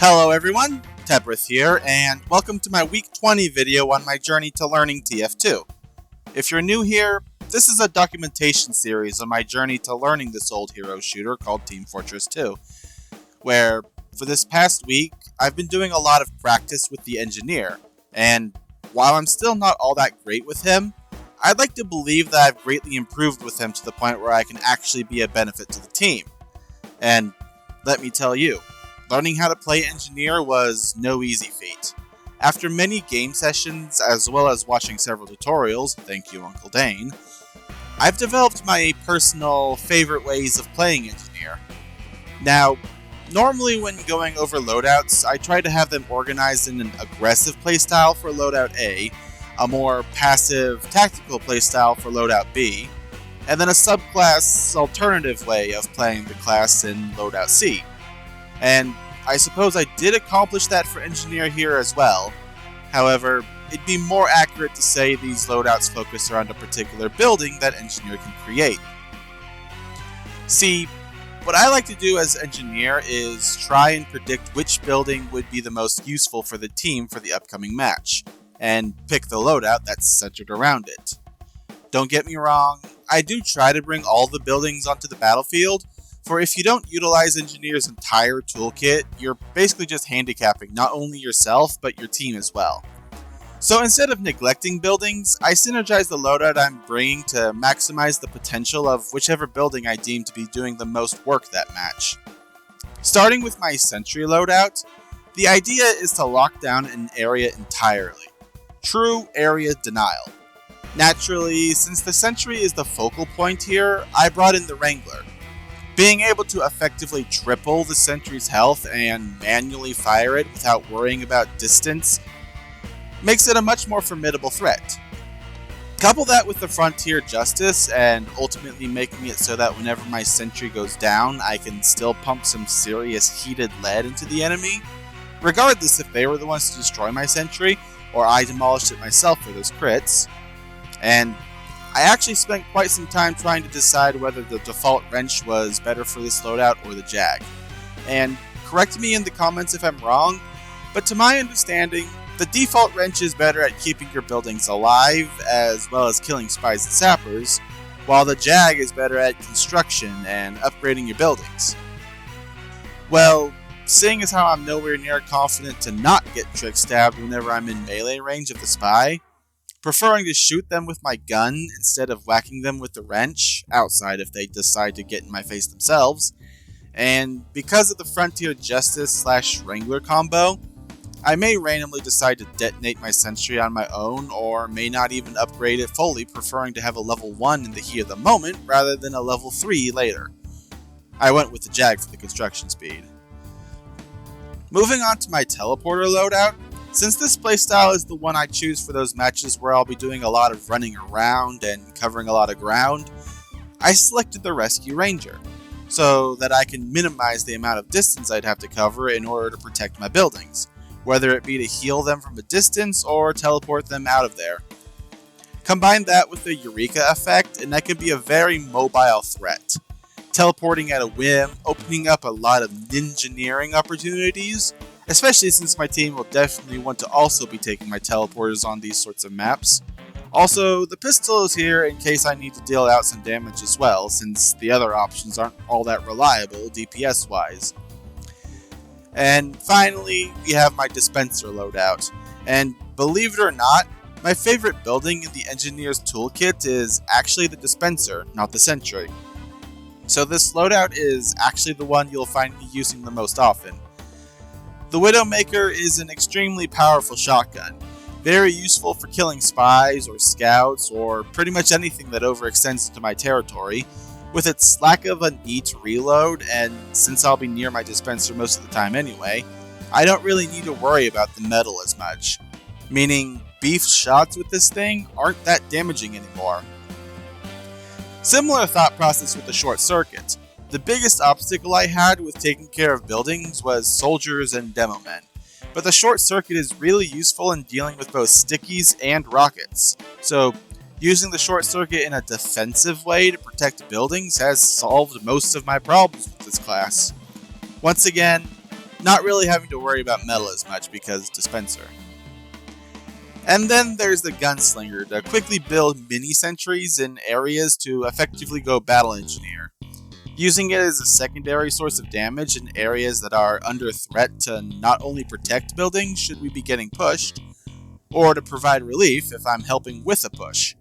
Hello everyone, Tebrith here, and welcome to my week 20 video on my journey to learning TF2. If you're new here, this is a documentation series on my journey to learning this old hero shooter called Team Fortress 2, where for this past week, I've been doing a lot of practice with the engineer, and while I'm still not all that great with him, I'd like to believe that I've greatly improved with him to the point where I can actually be a benefit to the team. And let me tell you, learning how to play engineer was no easy feat. After many game sessions, as well as watching several tutorials, thank you Uncle Dane, I've developed my personal favorite ways of playing engineer. Now, normally when going over loadouts, I try to have them organized in an aggressive playstyle for loadout A, a more passive, tactical playstyle for loadout B, and then a subclass alternative way of playing the class in loadout C. And I suppose I did accomplish that for engineer here as well. However, it'd be more accurate to say these loadouts focus around a particular building that engineer can create. See, what I like to do as engineer is try and predict which building would be the most useful for the team for the upcoming match, and pick the loadout that's centered around it. Don't get me wrong, I do try to bring all the buildings onto the battlefield, for if you don't utilize engineer's entire toolkit, you're basically just handicapping not only yourself, but your team as well. So instead of neglecting buildings, I synergize the loadout I'm bringing to maximize the potential of whichever building I deem to be doing the most work that match. Starting with my sentry loadout, the idea is to lock down an area entirely. True area denial. Naturally, since the sentry is the focal point here, I brought in the Wrangler. Being able to effectively triple the sentry's health and manually fire it without worrying about distance makes it a much more formidable threat. Couple that with the Frontier Justice and ultimately making it so that whenever my sentry goes down, I can still pump some serious heated lead into the enemy, regardless if they were the ones to destroy my sentry or I demolished it myself for those crits. And I actually spent quite some time trying to decide whether the default wrench was better for this loadout or the jag. And correct me in the comments if I'm wrong, but to my understanding, the default wrench is better at keeping your buildings alive, as well as killing spies and sappers, while the jag is better at construction and upgrading your buildings. Well, seeing as how I'm nowhere near confident to not get trick stabbed whenever I'm in melee range of the spy, preferring to shoot them with my gun instead of whacking them with the wrench, outside if they decide to get in my face themselves, and because of the Frontier Justice / Wrangler combo, I may randomly decide to detonate my sentry on my own, or may not even upgrade it fully, preferring to have a level 1 in the heat of the moment rather than a level 3 later. I went with the jag for the construction speed. Moving on to my teleporter loadout, since this playstyle is the one I choose for those matches where I'll be doing a lot of running around and covering a lot of ground, I selected the Rescue Ranger, so that I can minimize the amount of distance I'd have to cover in order to protect my buildings, whether it be to heal them from a distance or teleport them out of there. Combine that with the Eureka effect and that could be a very mobile threat, teleporting at a whim, opening up a lot of ninja-neering opportunities, especially since my team will definitely want to also be taking my teleporters on these sorts of maps. Also, the pistol is here in case I need to deal out some damage as well, since the other options aren't all that reliable DPS wise. And finally, we have my dispenser loadout, and believe it or not, my favorite building in the engineer's toolkit is actually the dispenser, not the sentry. So this loadout is actually the one you'll find me using the most often. The Widowmaker is an extremely powerful shotgun, very useful for killing spies or scouts or pretty much anything that overextends into my territory, with its lack of a need to reload, and since I'll be near my dispenser most of the time anyway, I don't really need to worry about the metal as much, meaning beef shots with this thing aren't that damaging anymore. Similar thought process with the short circuit. The biggest obstacle I had with taking care of buildings was soldiers and demo men, but the short circuit is really useful in dealing with both stickies and rockets, so using the short circuit in a defensive way to protect buildings has solved most of my problems with this class. Once again, not really having to worry about metal as much because dispenser. And then there's the Gunslinger, to quickly build mini sentries in areas to effectively go battle engineer, using it as a secondary source of damage in areas that are under threat to not only protect buildings should we be getting pushed, or to provide relief if I'm helping with a push.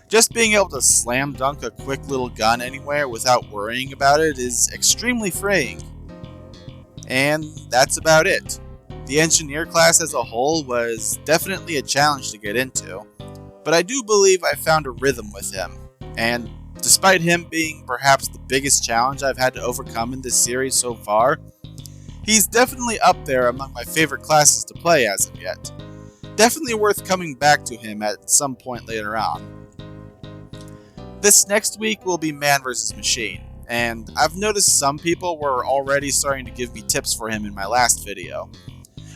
Just being able to slam dunk a quick little gun anywhere without worrying about it is extremely freeing. And that's about it. The engineer class as a whole was definitely a challenge to get into, but I do believe I found a rhythm with him, and despite him being perhaps the biggest challenge I've had to overcome in this series so far, he's definitely up there among my favorite classes to play as of yet. Definitely worth coming back to him at some point later on. This next week will be Man vs. Machine, and I've noticed some people were already starting to give me tips for him in my last video.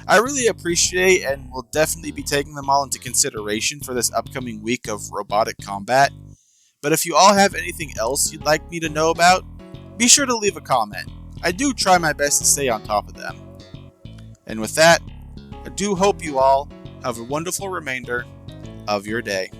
I really appreciate and will definitely be taking them all into consideration for this upcoming week of robotic combat, but if you all have anything else you'd like me to know about, be sure to leave a comment. I do try my best to stay on top of them. And with that, I do hope you all have a wonderful remainder of your day.